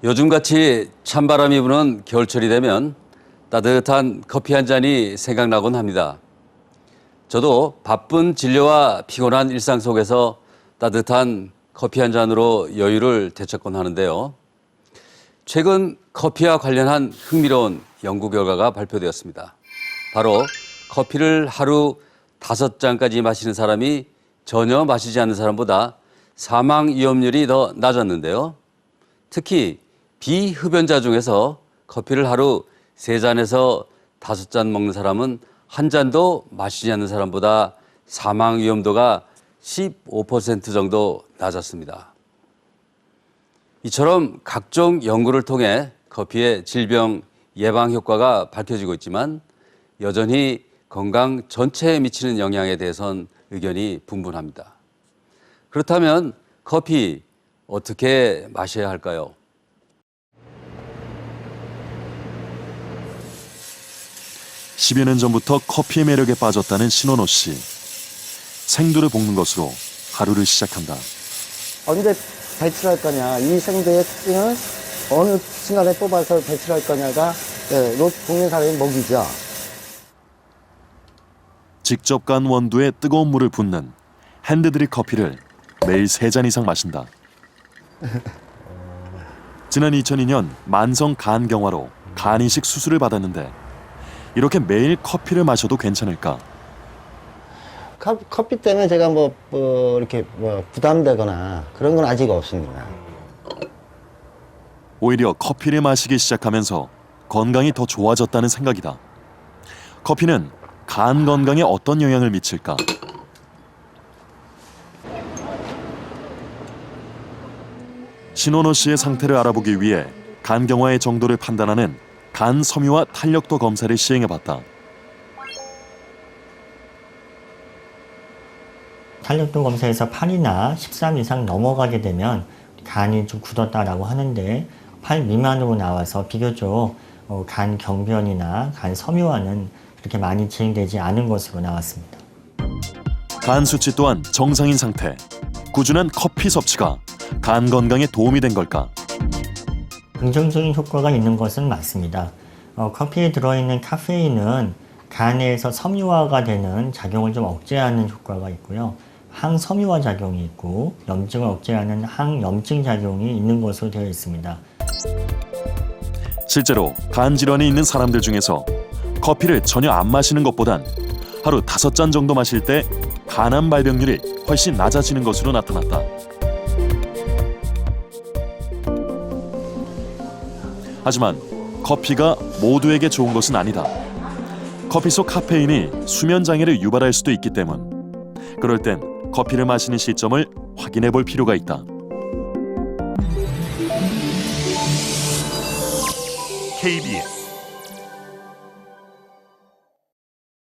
요즘같이 찬바람이 부는 겨울철이 되면 따뜻한 커피 한 잔이 생각나곤 합니다. 저도 바쁜 진료와 피곤한 일상 속에서 따뜻한 커피 한 잔으로 여유를 되찾곤 하는데요. 최근 커피와 관련한 흥미로운 연구 결과가 발표되었습니다. 바로 커피를 하루 5잔까지 마시는 사람이 전혀 마시지 않는 사람보다 사망 위험률이 더 낮았는데요. 특히 비흡연자 중에서 커피를 하루 3잔에서 5잔 먹는 사람은 한 잔도 마시지 않는 사람보다 사망 위험도가 15% 정도 낮았습니다. 이처럼 각종 연구를 통해 커피의 질병 예방 효과가 밝혀지고 있지만 여전히 건강 전체에 미치는 영향에 대해선 의견이 분분합니다. 그렇다면 커피 어떻게 마셔야 할까요? (10여 년) 전부터 커피의 매력에 빠졌다는 신원호 씨. 생두를 볶는 것으로 하루를 시작한다. 언제 배출할 거냐, 이 생두의 특징은 어느 순간에 뽑아서 배출할 거냐가 볶는 사람의 목이죠. 직접 간 원두에 뜨거운 물을 붓는 핸드드립 커피를 매일 3잔 이상 마신다. 지난 2002년 만성 간경화로 간 이식 수술을 받았는데 이렇게 매일 커피를 마셔도 괜찮을까? 커피 때문에 제가 이렇게 부담되거나 그런 건 아직 없습니다. 오히려 커피를 마시기 시작하면서 건강이 더 좋아졌다는 생각이다. 커피는 간 건강에 어떤 영향을 미칠까? 신원호 씨의 상태를 알아보기 위해 간경화의 정도를 판단하는 간 섬유와 탄력도 검사를 시행해봤다. 탄력도 검사에서 8이나 13 이상 넘어가게 되면 간이 좀 굳었다라고 하는데 8 미만으로 나와서 비교적 간 경변이나 간 섬유화는 그렇게 많이 진행되지 않은 것으로 나왔습니다. 간 수치 또한 정상인 상태. 꾸준한 커피 섭취가 간 건강에 도움이 된 걸까? 긍정적인 효과가 있는 것은 맞습니다. 커피에 들어있는 카페인은 간에서 섬유화가 되는 작용을 좀 억제하는 효과가 있고요. 항섬유화 작용이 있고 염증을 억제하는 항염증 작용이 있는 것으로 되어 있습니다. 실제로 간 질환이 있는 사람들 중에서 커피를 전혀 안 마시는 것보단 하루 5잔 정도 마실 때 간암 발병률이 훨씬 낮아지는 것으로 나타났다. 하지만 커피가 모두에게 좋은 것은 아니다. 커피 속 카페인이 수면 장애를 유발할 수도 있기 때문. 그럴 땐 커피를 마시는 시점을 확인해 볼 필요가 있다. KBS